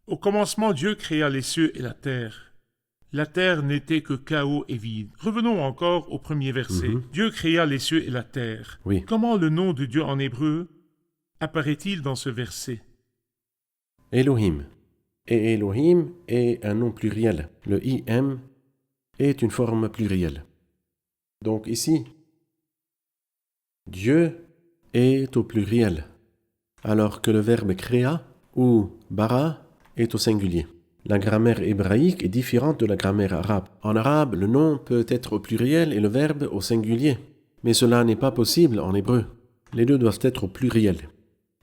Au commencement, Dieu créa les cieux et la terre. La terre n'était que chaos et vide. Revenons encore au premier verset. Dieu créa les cieux et la terre. Oui. Comment le nom de Dieu en hébreu apparaît-il dans ce verset? Elohim. Et Elohim est un nom pluriel. Le im est une forme plurielle. Donc ici, Dieu est au pluriel, alors que le verbe créa ou bara est au singulier. La grammaire hébraïque est différente de la grammaire arabe. En arabe, le nom peut être au pluriel et le verbe au singulier. Mais cela n'est pas possible en hébreu. Les deux doivent être au pluriel.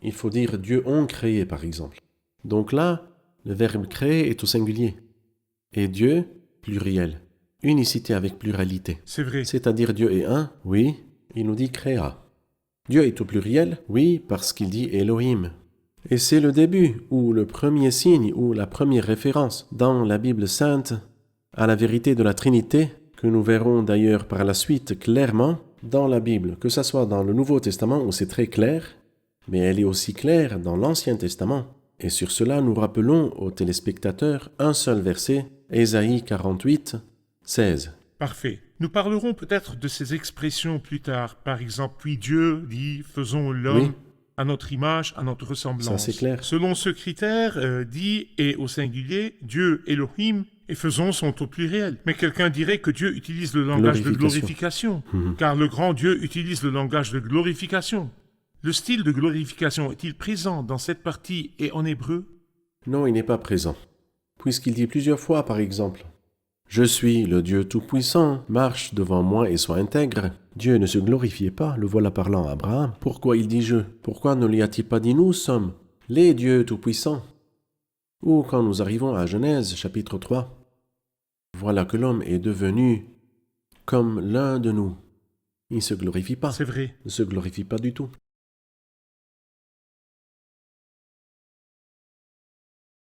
Il faut dire Dieu ont créé, par exemple. Donc là, le verbe créer est au singulier. Et Dieu, pluriel. Unicité avec pluralité. C'est vrai. C'est-à-dire Dieu est un, oui, il nous dit créa. Dieu est au pluriel, oui, parce qu'il dit Elohim. Et c'est le début, ou le premier signe, ou la première référence dans la Bible sainte à la vérité de la Trinité, que nous verrons d'ailleurs par la suite clairement dans la Bible, que ce soit dans le Nouveau Testament où c'est très clair, mais elle est aussi claire dans l'Ancien Testament. Et sur cela, nous rappelons aux téléspectateurs un seul verset, Ésaïe 48, 16. Parfait. Nous parlerons peut-être de ces expressions plus tard. Par exemple, puis Dieu dit « faisons l'homme Oui. à notre image, à notre ressemblance ». Ça, c'est clair. Selon ce critère, dit et au singulier, Dieu, Elohim, et faisons sont au pluriel. Mais quelqu'un dirait que Dieu utilise le langage de glorification, car le grand Dieu utilise le langage de glorification. Le style de glorification est-il présent dans cette partie et en hébreu? Non, il n'est pas présent, puisqu'il dit plusieurs fois, par exemple, « Je suis le Dieu Tout-Puissant, marche devant moi et sois intègre. » Dieu ne se glorifiait pas, le voilà parlant à Abraham. Pourquoi il dit « je » Pourquoi ne lui a-t-il pas dit « nous sommes les dieux Tout-Puissants » Ou quand nous arrivons à Genèse, chapitre 3, voilà que l'homme est devenu comme l'un de nous. Il ne se glorifie pas. C'est vrai. Il ne se glorifie pas du tout.